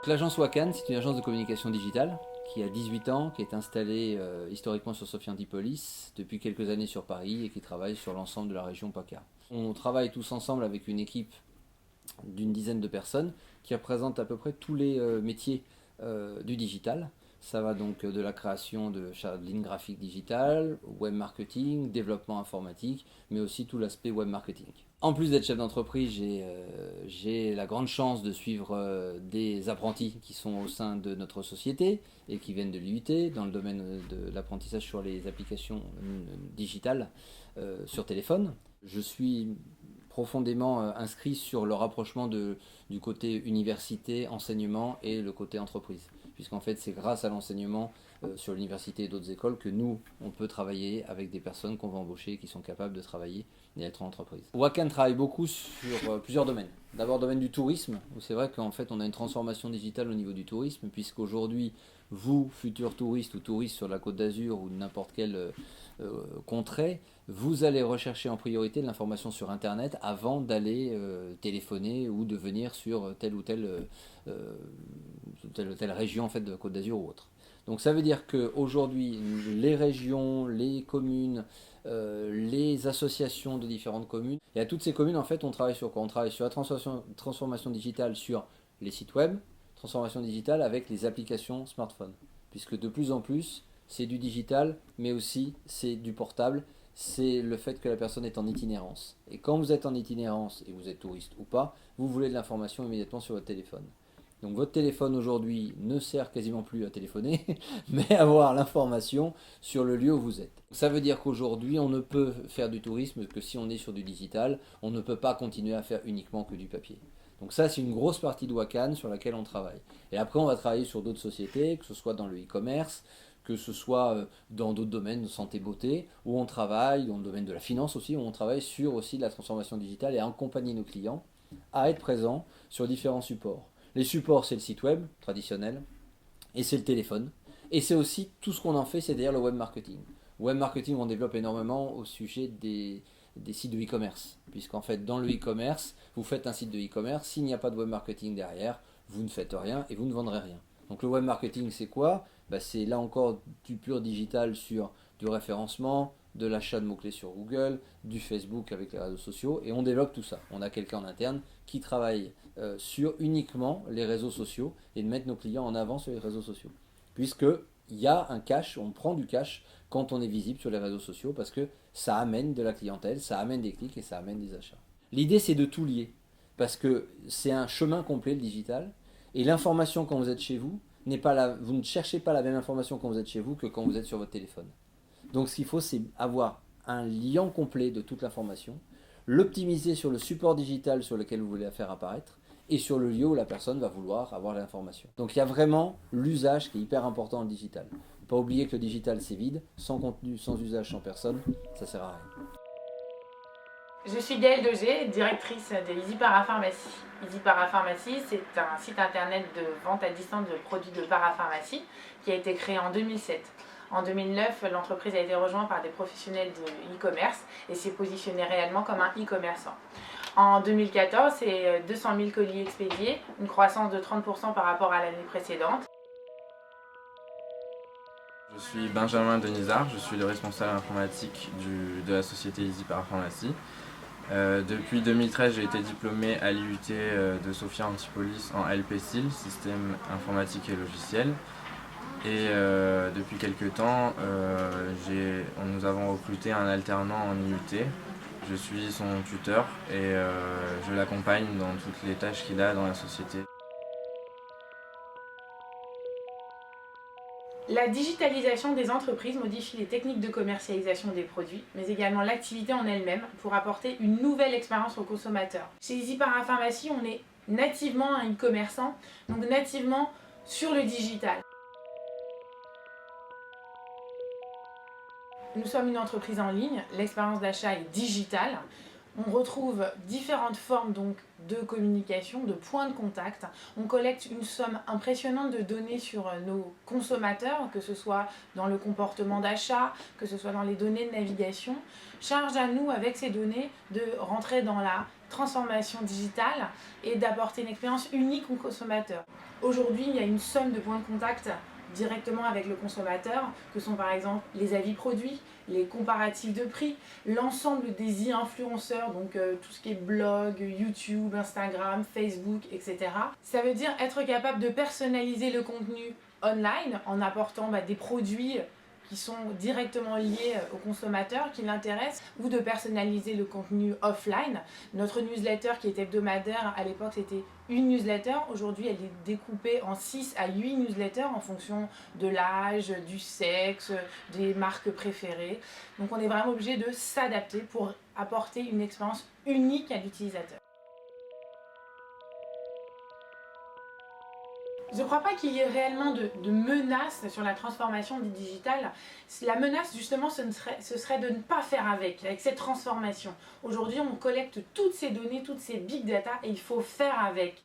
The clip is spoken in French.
L'agence Wakan, c'est une agence de communication digitale qui a 18 ans, qui est installée historiquement sur Sophia Antipolis, depuis quelques années sur Paris et qui travaille sur l'ensemble de la région PACA. On travaille tous ensemble avec une équipe d'une dizaine de personnes qui représentent à peu près tous les métiers du digital. Ça va donc de la création de lignes graphiques digitales, web marketing, développement informatique, mais aussi tout l'aspect web marketing. En plus d'être chef d'entreprise, j'ai la grande chance de suivre des apprentis qui sont au sein de notre société et qui viennent de l'IUT dans le domaine de l'apprentissage sur les applications digitales sur téléphone. Je suis profondément inscrit sur le rapprochement du côté université, enseignement et le côté entreprise. Puisqu'en fait, c'est grâce à l'enseignement sur l'université et d'autres écoles que nous, on peut travailler avec des personnes qu'on va embaucher qui sont capables de travailler et être en entreprise. Wakan travaille beaucoup sur plusieurs domaines. D'abord, le domaine du tourisme, où c'est vrai qu'en fait, on a une transformation digitale au niveau du tourisme, puisqu'aujourd'hui, vous, futurs touristes ou touristes sur la Côte d'Azur ou n'importe quelle contrée, vous allez rechercher en priorité de l'information sur Internet avant d'aller téléphoner ou de venir sur telle ou telle région en fait, de la Côte d'Azur ou autre. Donc ça veut dire qu'aujourd'hui, les régions, les communes, les associations de différentes communes, et à toutes ces communes, en fait, on travaille sur quoi? On travaille sur la transformation digitale sur les sites web, transformation digitale avec les applications smartphone. Puisque de plus en plus, c'est du digital, mais aussi c'est du portable. C'est le fait que la personne est en itinérance. Et quand vous êtes en itinérance, et vous êtes touriste ou pas, vous voulez de l'information immédiatement sur votre téléphone. Donc votre téléphone aujourd'hui ne sert quasiment plus à téléphoner, mais à avoir l'information sur le lieu où vous êtes. Ça veut dire qu'aujourd'hui, on ne peut faire du tourisme que si on est sur du digital. On ne peut pas continuer à faire uniquement que du papier. Donc ça, c'est une grosse partie de Wakan sur laquelle on travaille. Et après, on va travailler sur d'autres sociétés, que ce soit dans le e-commerce, que ce soit dans d'autres domaines de santé beauté, où on travaille, dans le domaine de la finance aussi, où on travaille sur aussi de la transformation digitale et accompagner nos clients à être présents sur différents supports. Les supports, c'est le site web traditionnel, et c'est le téléphone. Et c'est aussi tout ce qu'on en fait, c'est-à-dire le web marketing. Web marketing, on développe énormément au sujet des sites de e-commerce. Puisqu'en fait, dans le e-commerce, vous faites un site de e-commerce, s'il n'y a pas de web marketing derrière, vous ne faites rien et vous ne vendrez rien. Donc le web marketing, c'est quoi? C'est là encore du pur digital sur du référencement, de l'achat de mots-clés sur Google, du Facebook avec les réseaux sociaux, et on développe tout ça. On a quelqu'un en interne qui travaille sur uniquement les réseaux sociaux et de mettre nos clients en avant sur les réseaux sociaux. Puisqu'il y a un cash, on prend du cash quand on est visible sur les réseaux sociaux parce que ça amène de la clientèle, ça amène des clics et ça amène des achats. L'idée, c'est de tout lier parce que c'est un chemin complet, le digital, et l'information quand vous êtes chez vous n'est pas là, vous ne cherchez pas la même information quand vous êtes chez vous que quand vous êtes sur votre téléphone. Donc ce qu'il faut, c'est avoir un lien complet de toute l'information, l'optimiser sur le support digital sur lequel vous voulez la faire apparaître, et sur le lieu où la personne va vouloir avoir l'information. Donc il y a vraiment l'usage qui est hyper important dans le digital. Il ne faut pas oublier que le digital c'est vide, sans contenu, sans usage, sans personne, ça sert à rien. Je suis Gaëlle Degé, directrice de Easy Parapharmacie. Easy Parapharmacie, c'est un site internet de vente à distance de produits de parapharmacie qui a été créé en 2007. En 2009, l'entreprise a été rejointe par des professionnels de e-commerce et s'est positionnée réellement comme un e-commerçant. En 2014, c'est 200 000 colis expédiés, une croissance de 30% par rapport à l'année précédente. Je suis Benjamin Denisard, je suis le responsable informatique de la société Easy Parapharmacie. Depuis 2013, j'ai été diplômé à l'IUT de Sophia Antipolis en LPSIL, système informatique et logiciel. Et depuis quelques temps, nous avons recruté un alternant en IUT. Je suis son tuteur et je l'accompagne dans toutes les tâches qu'il a dans la société. La digitalisation des entreprises modifie les techniques de commercialisation des produits, mais également l'activité en elle-même pour apporter une nouvelle expérience aux consommateurs. Chez Easy Parapharmacie, on est nativement un e-commerçant, donc nativement sur le digital. Nous sommes une entreprise en ligne, l'expérience d'achat est digitale. On retrouve différentes formes donc de communication, de points de contact. On collecte une somme impressionnante de données sur nos consommateurs, que ce soit dans le comportement d'achat, que ce soit dans les données de navigation. Charge à nous, avec ces données, de rentrer dans la transformation digitale est d'apporter une expérience unique au consommateur. Aujourd'hui, il y a une somme de points de contact directement avec le consommateur, que sont par exemple les avis produits, les comparatifs de prix, l'ensemble des e-influenceurs, donc tout ce qui est blog, YouTube, Instagram, Facebook, etc. Ça veut dire être capable de personnaliser le contenu online en apportant des produits qui sont directement liés aux consommateurs qui l'intéressent, ou de personnaliser le contenu offline. Notre newsletter qui est hebdomadaire, à l'époque c'était une newsletter, aujourd'hui elle est découpée en 6 à 8 newsletters en fonction de l'âge, du sexe, des marques préférées. Donc on est vraiment obligé de s'adapter pour apporter une expérience unique à l'utilisateur. Je ne crois pas qu'il y ait réellement de menace sur la transformation du digital. La menace, justement, ce serait de ne pas faire avec cette transformation. Aujourd'hui, on collecte toutes ces données, toutes ces big data, et il faut faire avec.